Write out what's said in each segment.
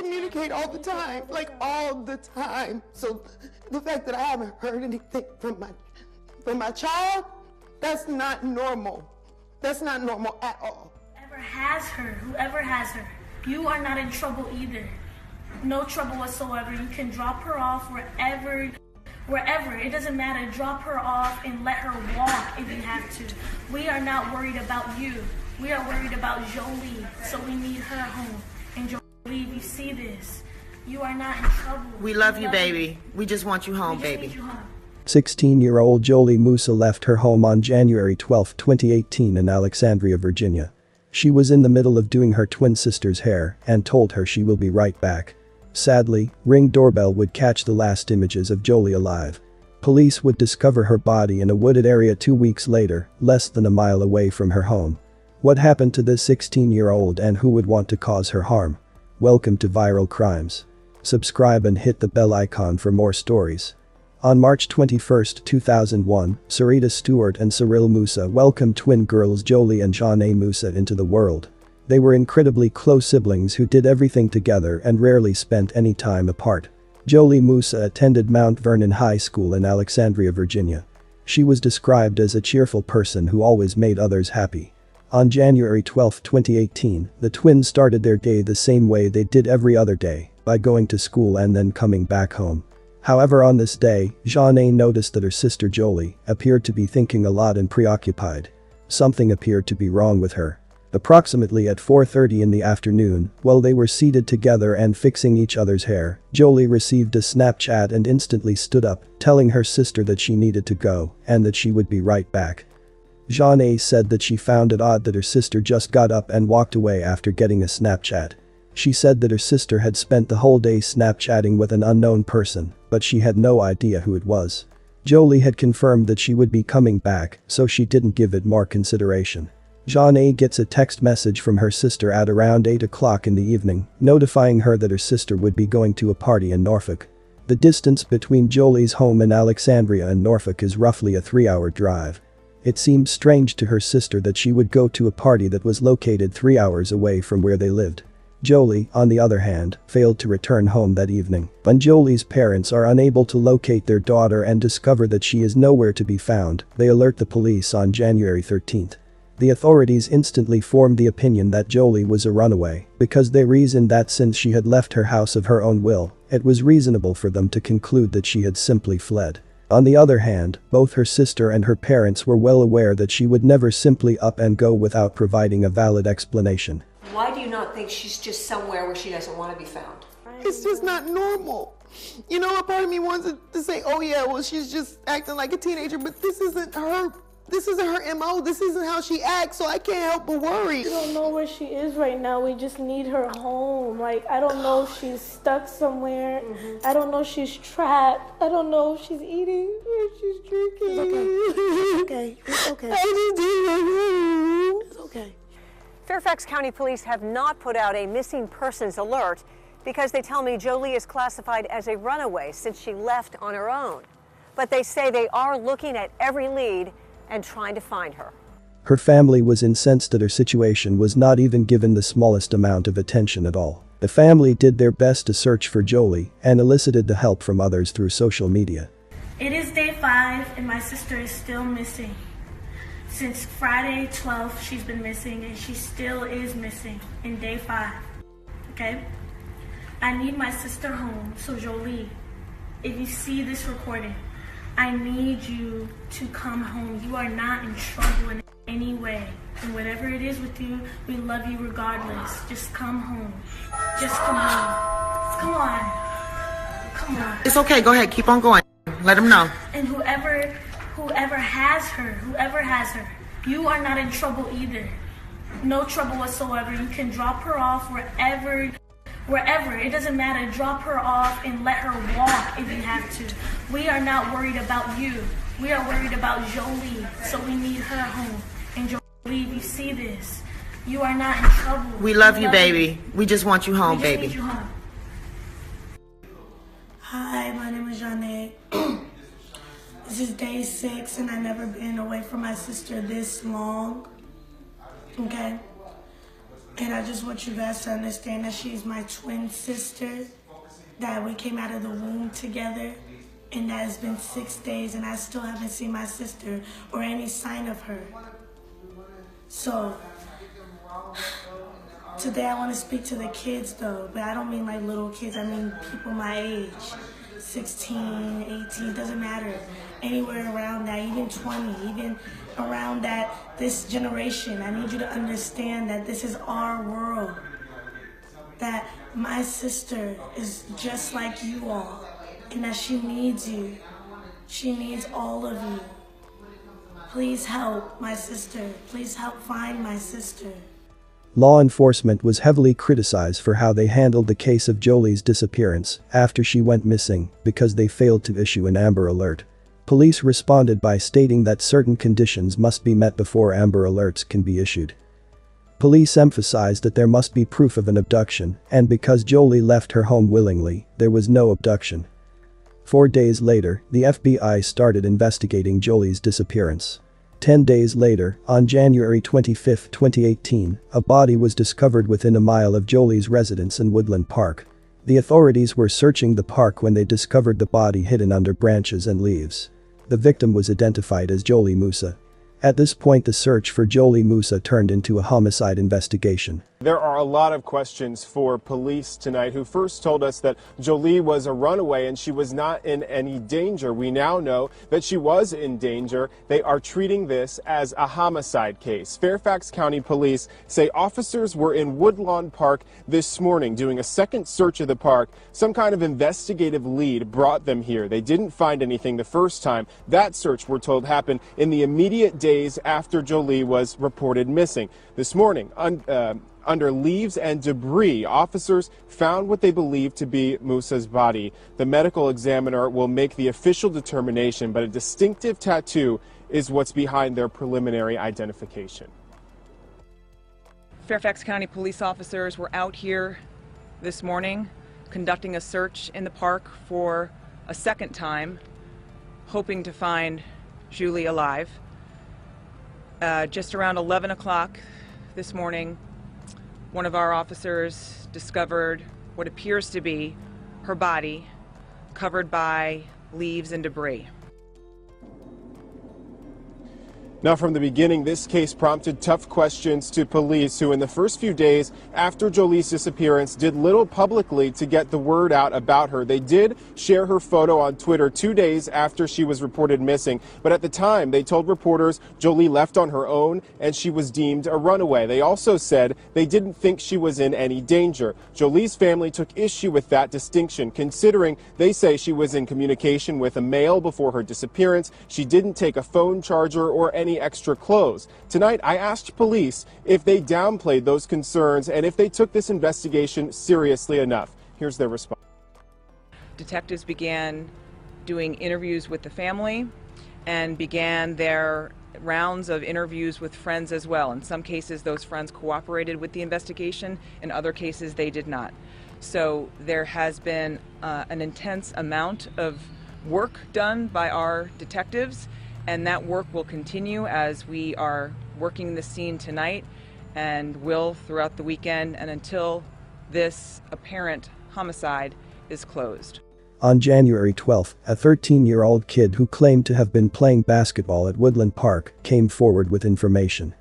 communicate all the time, like all the time. So the fact that I haven't heard anything from my child, that's not normal. That's not normal at all. Whoever has her, you are not in trouble either. No trouble whatsoever. You can drop her off wherever. It doesn't matter. Drop her off and let her walk if you have to. We are not worried about you. We are worried about Jholie, so we need her home. And Jholie, if you see this, you are not in trouble. We love you, baby. We just want you home, baby. 16-year-old Jholie Moussa left her home on January 12, 2018 in Alexandria, Virginia. She was in the middle of doing her twin sister's hair and told her she will be right back. Sadly, Ring doorbell would catch the last images of Jholie alive. Police would discover her body in a wooded area 2 weeks later, less than a mile away from her home. What happened to this 16-year-old and who would want to cause her harm? Welcome to Viral Crimes. Subscribe and hit the bell icon for more stories. On March 21, 2001, Sarita Stewart and Cyril Moussa welcomed twin girls Jholie and Jholie Moussa into the world. They were incredibly close siblings who did everything together and rarely spent any time apart. Jholie Moussa attended Mount Vernon High School in Alexandria, Virginia. She was described as a cheerful person who always made others happy. On January 12, 2018, the twins started their day the same way they did every other day, by going to school and then coming back home. However, on this day, Jholie noticed that her sister Jholie appeared to be thinking a lot and preoccupied. Something appeared to be wrong with her. Approximately at 4:30 in the afternoon, while they were seated together and fixing each other's hair, Jholie received a Snapchat and instantly stood up, telling her sister that she needed to go and that she would be right back. Jholie said that she found it odd that her sister just got up and walked away after getting a Snapchat. She said that her sister had spent the whole day Snapchatting with an unknown person, but she had no idea who it was. Jholie had confirmed that she would be coming back, so she didn't give it more consideration. Jholie gets a text message from her sister at around 8 o'clock in the evening, notifying her that her sister would be going to a party in Norfolk. The distance between Jholie's home in Alexandria and Norfolk is roughly a 3-hour drive. It seemed strange to her sister that she would go to a party that was located 3 hours away from where they lived. Jholie, on the other hand, failed to return home that evening. When Jholie's parents are unable to locate their daughter and discover that she is nowhere to be found, they alert the police on January 13. The authorities instantly formed the opinion that Jholie was a runaway, because they reasoned that since she had left her house of her own will, it was reasonable for them to conclude that she had simply fled. On the other hand, both her sister and her parents were well aware that she would never simply up and go without providing a valid explanation. Why do you not think she's just somewhere where she doesn't want to be found? It's just not normal. You know, a part of me wants to say, oh yeah, well, she's just acting like a teenager, but this isn't her. This isn't her MO. This isn't how she acts, so I can't help but worry. We don't know where she is right now. We just need her home. Like, I don't know if she's stuck somewhere. I don't know if she's trapped. I don't know if she's eating or she's drinking. It's okay. It's okay. I just need her home. It's okay. Fairfax County Police have not put out a missing persons alert because they tell me Jholie is classified as a runaway since she left on her own. But they say they are looking at every lead and trying to find her. Her family was incensed that her situation was not even given the smallest amount of attention at all. The family did their best to search for Jholie and elicited the help from others through social media. It is day 5 and my sister is still missing. Since Friday 12th, she's been missing and she still is missing in day 5, okay? I need my sister home, so Jholie, if you see this recording, I need you to come home. You are not in trouble in any way. And whatever it is with you, we love you regardless. Just come home. Just come home. Come on. Come on. It's okay. Go ahead. Keep on going. Let them know. And whoever has her, you are not in trouble either. No trouble whatsoever. You can drop her off wherever. It doesn't matter. Drop her off and let her walk if you have to. We are not worried about you. We are worried about Jholie, so we need her home. And Jholie, if you see this, you are not in trouble. We love you, baby. We just want you home, baby. Need you home. Hi, my name is Jholie. This is day 6 and I've never been away from my sister this long. Okay? And I just want you guys to understand that she's my twin sister, that we came out of the womb together, and that it's been 6 days and I still haven't seen my sister or any sign of her. So, today I want to speak to the kids though, but I don't mean like little kids, I mean people my age, 16, 18, doesn't matter. Anywhere around that, even 20, even around that, this generation. I need you to understand that this is our world. That my sister is just like you all, and that she needs you. She needs all of you. Please help my sister. Please help find my sister. Law enforcement was heavily criticized for how they handled the case of Jholie's disappearance after she went missing because they failed to issue an Amber Alert. Police responded by stating that certain conditions must be met before Amber Alerts can be issued. Police emphasized that there must be proof of an abduction, and because Jholie left her home willingly, there was no abduction. 4 days later, the FBI started investigating Jholie's disappearance. 10 days later, on January 25, 2018, a body was discovered within a mile of Jholie's residence in Woodland Park. The authorities were searching the park when they discovered the body hidden under branches and leaves. The victim was identified as Jholie Moussa. At this point, the search for Jholie Moussa turned into a homicide investigation. There are a lot of questions for police tonight, who first told us that Jholie was a runaway and she was not in any danger. We now know that she was in danger. They are treating this as a homicide case. Fairfax County Police say officers were in Woodlawn Park this morning doing a second search of the park. Some kind of investigative lead brought them here. They didn't find anything the first time. That search, we're told, happened in the immediate days after Jholie was reported missing. This morning, under leaves and debris, officers found what they believe to be Moussa's body. The medical examiner will make the official determination, but a distinctive tattoo is what's behind their preliminary identification. Fairfax County police officers were out here this morning conducting a search in the park for a second time, hoping to find Jholie alive. Just around 11 o'clock this morning, one of our officers discovered what appears to be her body covered by leaves and debris. Now, from the beginning, this case prompted tough questions to police, who in the first few days after Jholie's disappearance did little publicly to get the word out about her. They did share her photo on Twitter 2 days after she was reported missing, but at the time they told reporters Jholie left on her own and she was deemed a runaway. They also said they didn't think she was in any danger. Jholie's family took issue with that distinction, considering they say she was in communication with a male before her disappearance. She didn't take a phone charger or any extra clothes. Tonight, I asked police if they downplayed those concerns and if they took this investigation seriously enough. Here's their response. Detectives began doing interviews with the family and began their rounds of interviews with friends as well. In some cases, those friends cooperated with the investigation. In other cases, they did not. So there has been an intense amount of work done by our detectives, and that work will continue as we are working the scene tonight and will throughout the weekend and until this apparent homicide is closed. On January 12, a 13-year-old kid who claimed to have been playing basketball at Woodland Park came forward with information.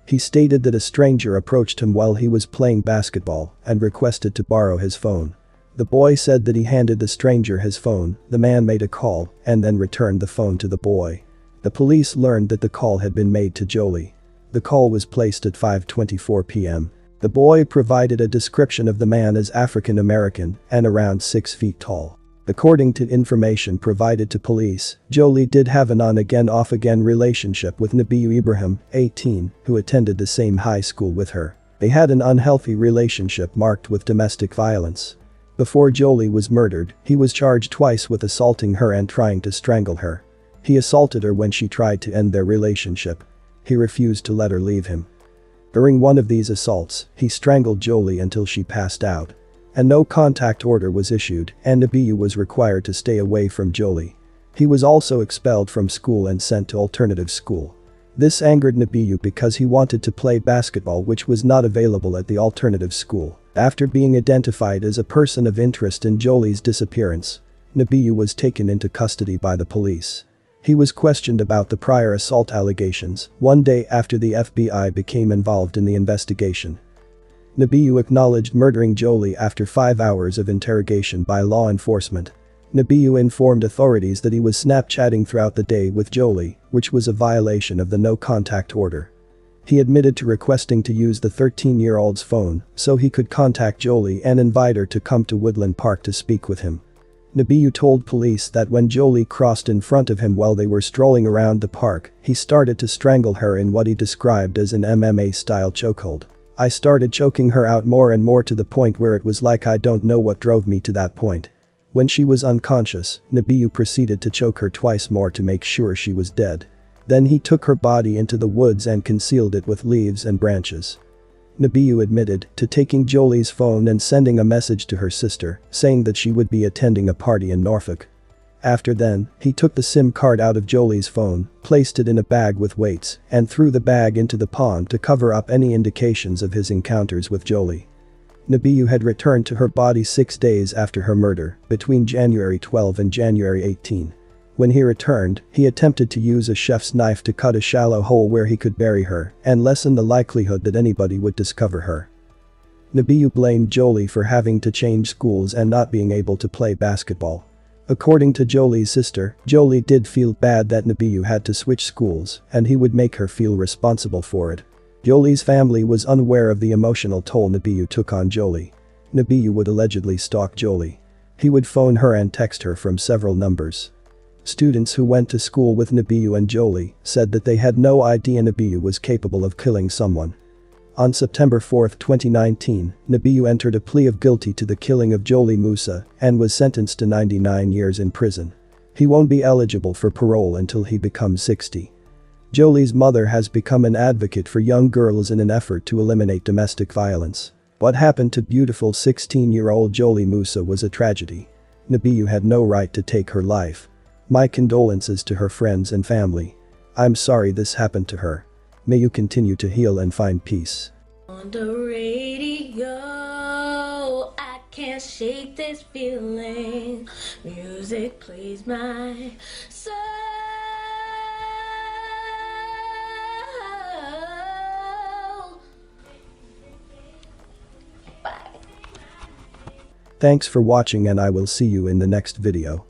He stated that a stranger approached him while he was playing basketball and requested to borrow his phone. The boy said that he handed the stranger his phone. The man made a call and then returned the phone to the boy. The police learned that the call had been made to Jholie. The call was placed at 5:24 p.m. The boy provided a description of the man as African American and around 6 feet tall. According to information provided to police, Jholie did have an on-again off-again relationship with Nabiyu Ibrahim, 18, who attended the same high school with her. They had an unhealthy relationship marked with domestic violence. Before Jholie was murdered, he was charged twice with assaulting her and trying to strangle her. He assaulted her when she tried to end their relationship. He refused to let her leave him. During one of these assaults, he strangled Jholie until she passed out. A no-contact order was issued, and Nabiyu was required to stay away from Jholie. He was also expelled from school and sent to alternative school. This angered Nabiyu because he wanted to play basketball, which was not available at the alternative school. After being identified as a person of interest in Jholie's disappearance, Nabiyu was taken into custody by the police. He was questioned about the prior assault allegations, one day after the FBI became involved in the investigation. Nabiyu acknowledged murdering Jholie after 5 hours of interrogation by law enforcement. Nabiyu informed authorities that he was Snapchatting throughout the day with Jholie, which was a violation of the no-contact order. He admitted to requesting to use the 13-year-old's phone so he could contact Jholie and invite her to come to Woodland Park to speak with him. Nabiyu told police that when Jholie crossed in front of him while they were strolling around the park, he started to strangle her in what he described as an MMA-style chokehold. I started choking her out more and more to the point where it was like I don't know what drove me to that point. When she was unconscious, Nabiyu proceeded to choke her twice more to make sure she was dead. Then he took her body into the woods and concealed it with leaves and branches. Nabiyu admitted to taking Jholie's phone and sending a message to her sister, saying that she would be attending a party in Norfolk. After then, he took the SIM card out of Jholie's phone, placed it in a bag with weights, and threw the bag into the pond to cover up any indications of his encounters with Jholie. Nabiyu had returned to her body 6 days after her murder, between January 12 and January 18. When he returned, he attempted to use a chef's knife to cut a shallow hole where he could bury her and lessen the likelihood that anybody would discover her. Nabiyu blamed Jholie for having to change schools and not being able to play basketball. According to Jholie's sister, Jholie did feel bad that Nabiyu had to switch schools and he would make her feel responsible for it. Jholie's family was unaware of the emotional toll Nabiyu took on Jholie. Nabiyu would allegedly stalk Jholie. He would phone her and text her from several numbers. Students who went to school with Nabiyu and Jholie said that they had no idea Nabiyu was capable of killing someone. On September 4, 2019, Nabiyu entered a plea of guilty to the killing of Jholie Moussa and was sentenced to 99 years in prison. He won't be eligible for parole until he becomes 60. Jholie's mother has become an advocate for young girls in an effort to eliminate domestic violence. What happened to beautiful 16-year-old Jholie Moussa was a tragedy. Nabiyu had no right to take her life. My condolences to her friends and family. I'm sorry this happened to her. May you continue to heal and find peace. On the radio, I can't shake this feeling. Music plays my soul. Thanks for watching and I will see you in the next video.